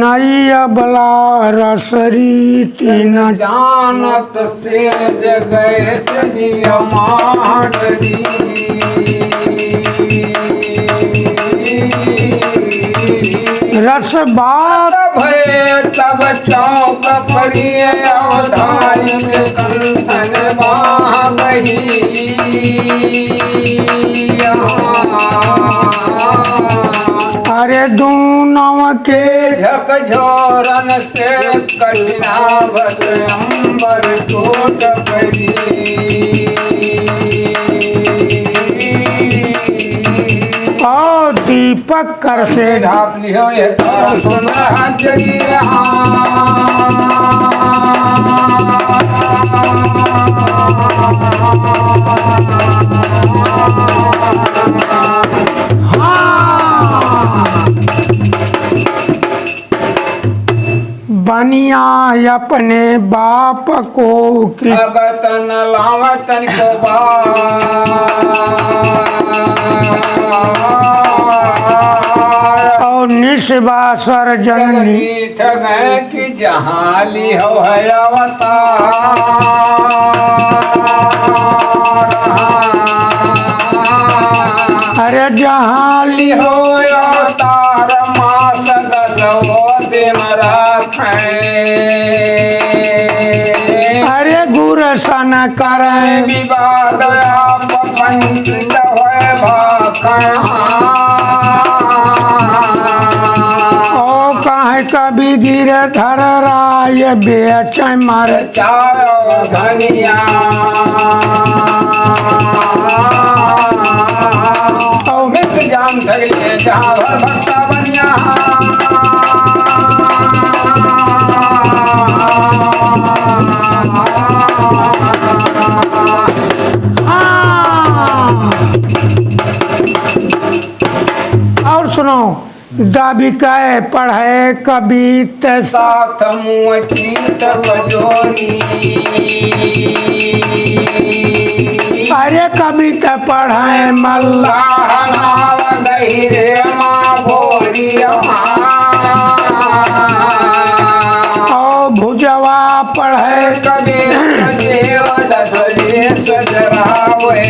नैया बला रसरी तीन जानत से जगह सजिया माडरी रस बात भय तब चौक परिय अवधारी कंथन बाही अरे दूनव के झकझोरन से कठिनावत अंबर टूट पड़ी और दीपक कर से ढाप लियो ये तारा सुंदर जगिया बनिया अपने बाप को की भगतन लावतन को और निस्वासर जननी ठगै की जहाँ ली हो है अवतार अरे जहाँ ली हो अवतार मास दसो दिन अरे गुरसन करे विवाद आप पंडित है ओ कहे कभी गिरे धर राय बेच मर चारो धनिया ओ मित जान ठगले चावर भक्ता बनिया और सुनो दाबिका पढ़े कभी साथ मुँह चीत बजोनी अरे कविता पढ़े मल्ला नाव गई रे माँ भोरिया ओ भुजवा पढ़े कभी देव दसरे सजरावे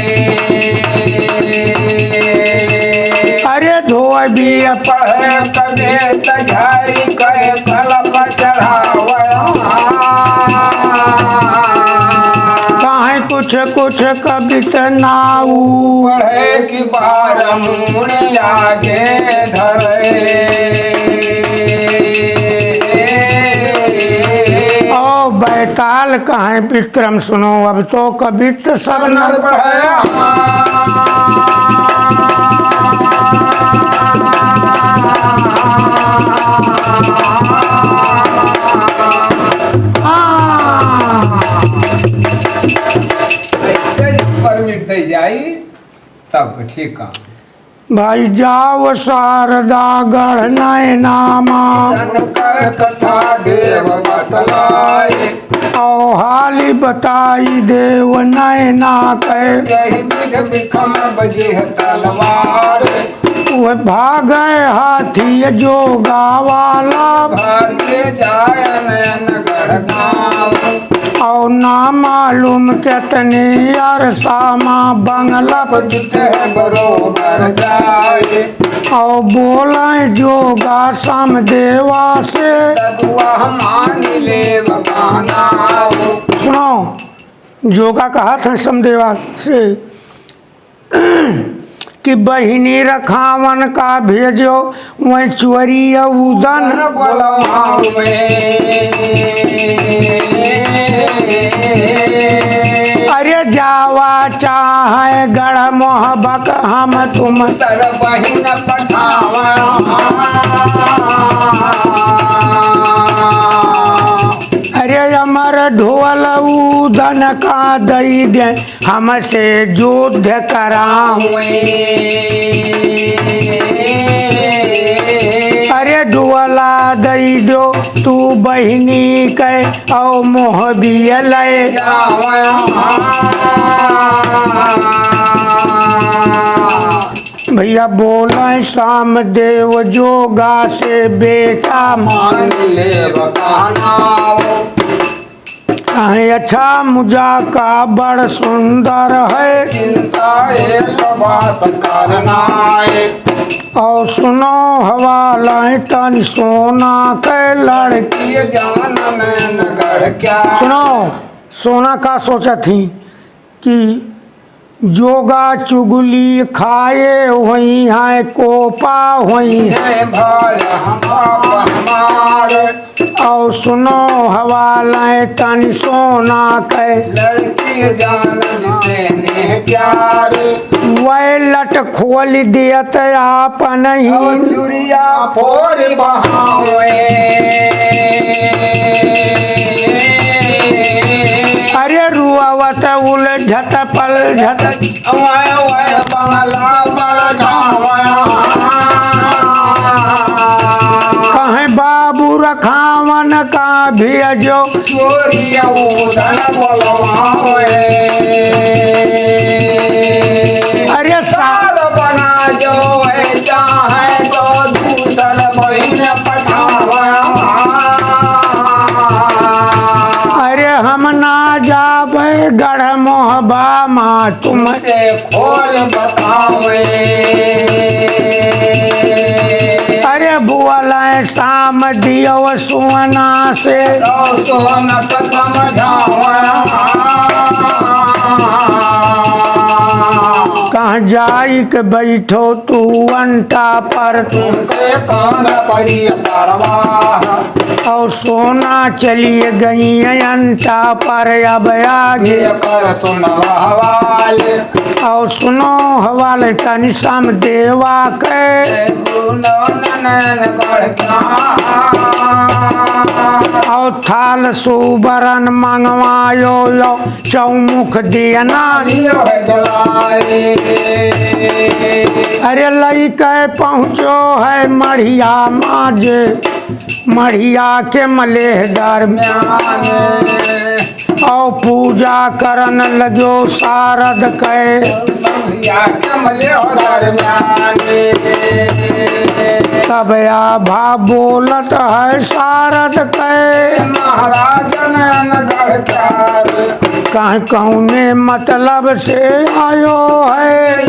अरे धोबी पढ़े कभी तझाई करे कलप चढ़ावे कहे कुछ कुछ कविता नाऊ पढ़े की बार मुड़ी आगे ओ बैताल कहे विक्रम सुनो अब तो कविता सब नर परमिट दे जाई तब ठीक है भाई जाओ शारदा गढ़ नैनामा कथा देव बतलाए ओ हाली बताई देव नैना कहे यही बिघ बिखम बजे तलवार वह भागे हाथी जो गावाला भाग्य जाय नयन गढ़ गाँव और ना मालूम कितने अरसामा बंगला जुट है बरोबर जाए और बोले जोगा समदेवा से तदुआ मान ले बकाना सुनो जोगा कहा था समदेवा से कि बहिनी रखावन का भेजो वही चोरी उदन अरे जावा चाहे गढ़ मोहबक हम तुम सर बहिन पठावा अरे अमर ढोल उदन का दई दे हमसे युद्ध कराऊं अरे ढोला दई दो तू बहिनी के औ मोह बियलय भैया बोले सामदेव जोगा से बेटा मान ले बकाना कहे अच्छा मुझा का बड़ सुंदर है चिंता एक बात करना है और सुनो हवाला तन सोना के लड़की ये जान में नगर क्या सुनो सोना का सोचा थी कि जोगा चुगली खाए हुई है कोपा हुई है है भाई हमारे और सुनो हवाला तन सोना के लड़की जान से ने प्यार वह लट खोल दियत आप नहीं चुरिया फोर बहावे अरे रुआवत उलझत पल झत वाय वाय बंगला बड़ा धावया कहे बाबू रखावन का भेजो चोरिया उधर बोलवावे अरे सार बना जो है चाहे तो दूसर बहिन पठावा अरे हम ना जाबे गढ़ मोहबा माँ तुम से खोल बतावे अरे बुआला शाम दियो सुना से तो सोनत समझावा कहाँ जाई के बैठो तू अंटा पर तुमसे कान पड़ी परवाह और सोना चलिए गई अंटा पर अब आगे ये कर सुनवाल और सुनो हवाले तनि सम देवा के नैन गढ़ और थाल सुबरन मंगवायो यो चौमुख दियना जलाए अरे लई के पहुँचो है मढ़िया माजे मढ़िया के मलेहदार में और पूजा करन लगो शारद के तब आभा बोलत है शारद के महाराज कह कौने मतलब से आयो है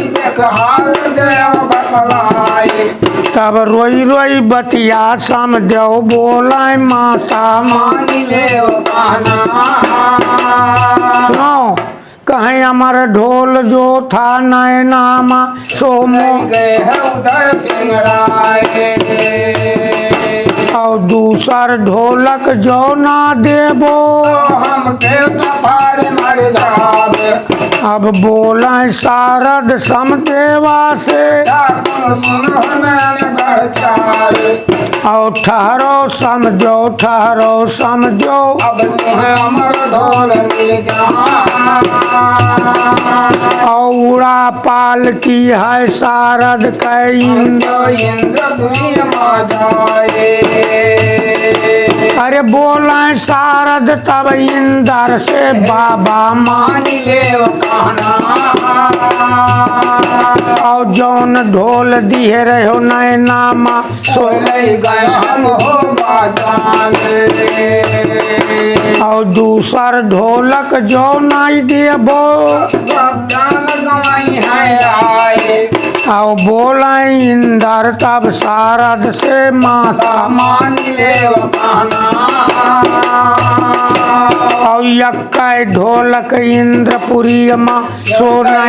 तब रोई रोई बतिया सम देव बोला माता मान सुनो कहे अमर ढोल जो था नैनामा सोमो और दूसर ढोलक जो ना देबो अब बोला शारद समदेवा से और ठहरो समझो और उड़ा पाल की है शारद अरे बोला शारद तब इंदर से बाबा मान और जौन ढोल दिए रहो नैनामा सो और दूसर ढोलक जो नहीं देबो और बोला इंदर तब शारद से माता मान ले और यक्का ढोलक इंद्रपुरी माँ सोना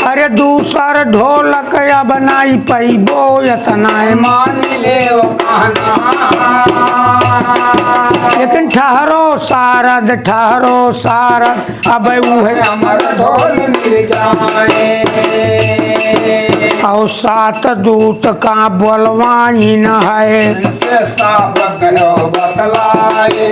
अरे दूसर ढोलक या बनाई पैबो यतना मान ले लेकिन ठहरो शारद अब उहे अमर ढोल मिल जाए और सात दूत का बोलवाई न है से साबक बतलाए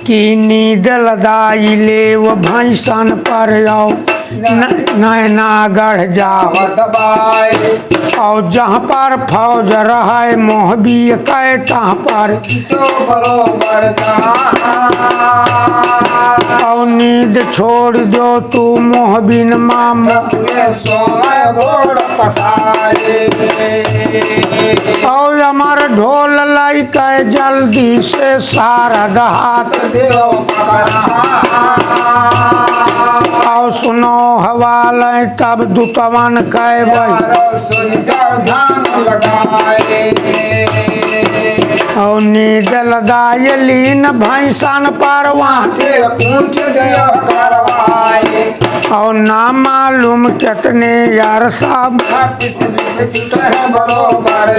कि नींद लदाई ले वो भैंसन पर आओ नैनागढ़ जाओ दबाए और जहाँ पर फौज रहे मोहबी कहे तहाँ पर तो बरोबर और नींद छोड़ दो तू मोह बिन माम के सोए घोड़ पसारे और अमर ढोल लाई के जल्दी से शारद हाथ देव पकड़ा और सुनो हवाल तब दुतवन कह वही सुन कर ध्यान लगाए और नींद लगाए लीन भैंसन पर वहाँ से पूछ दिया करवाए और ना मालूम कितने यार साहब बरोबर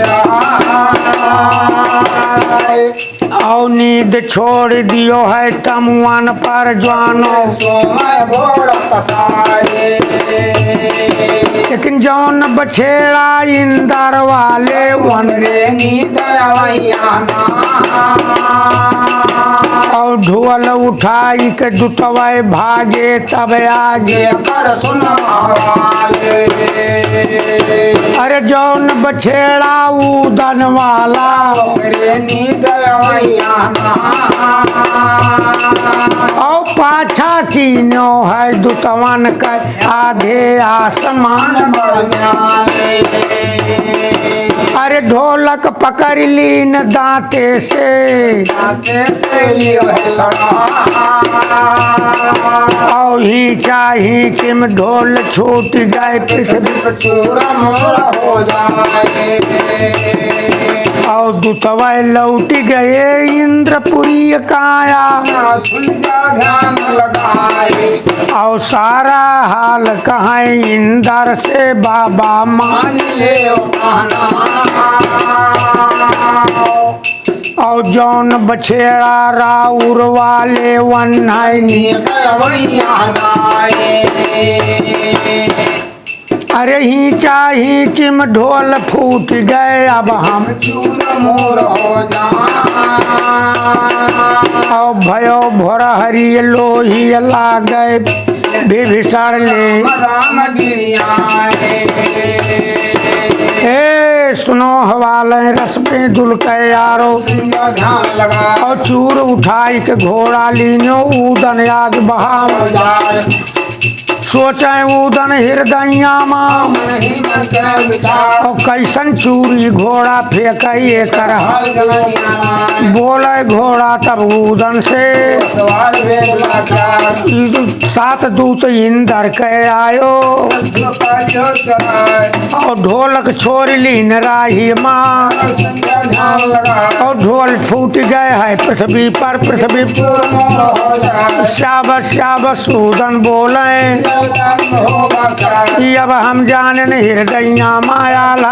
और नींद छोड़ दियो है तमुआन पर जानो सोमय घोड़ पसारे लेकिन जौन बछेड़ा इंदर वाले वन रे नींद और ढोल उठाई के दुतवाए भागे तब आगे कर सुनवाए अरे जौन बछेड़ा उदन वाला रे नींद और पाछा की नो है दुतवन का आधे आसमान अरे ढोलक पकड़ लीन दांते से और हिंचा हिंचिम ढोल छूट गए पृथ्वी चूरा मोरा हो जाए और दुतवा लौट गए इंद्रपुरी काया ध्यान लगाए और सारा हाल कहाँ इंदर से बाबा मान ले और जौन बछेड़ा राउर वाले वन अरे हिंचा हिंचिम ढोल फूट गए अब हम चूर मोर हो और भयो भोर हरि लोही लागे विभीषण ले राम ए सुनो हवाले रस पे दुल के यारो ध्यान लगा और चूर उठाई के घोड़ा लीनो उदन आग बहाव जाए सोचे उदन हृदया माम नहीं मन के विचार और कैसन चूरी घोड़ा फेंक कर बोले घोड़ा तब उदन से सवाल वेद लाचार सात दूत इंदर के आयो और ढोलक छोड़ ली राही माँ ध्यान लगा और ढोल फूट गए है पृथ्वी पर पृथ्वी चूर मोर हो जाए शाबस शाबस उदन बोले होगा क्या कि अब हम जानन हृदया मायाला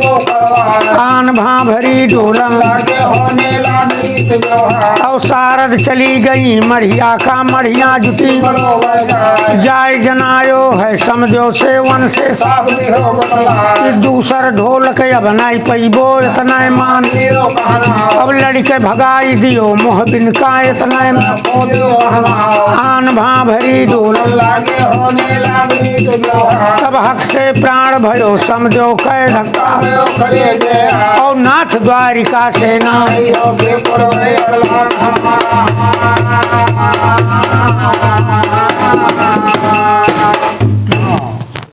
वो करवा आन भा भरी डोलन लागे होने लागी व्यवहार और सारद चली गई मढ़िया का मढ़िया जुटी बरोबर जाए जाय जनायो है समझो से वन से साफ दिहो बतला दूसर ढोल के अब नहीं पैबो इतना मान हीरो कहना अब लड़के भगाई दियो मोह बिन का इतना पोदियो हना आन भा भरी डोलन लागे होने लागी व्यवहार तब हक से प्राण भयो समझो कै धक्का कायो करे जे और नाथ द्वारिका सेना हीरो के पुरवे अल्लाह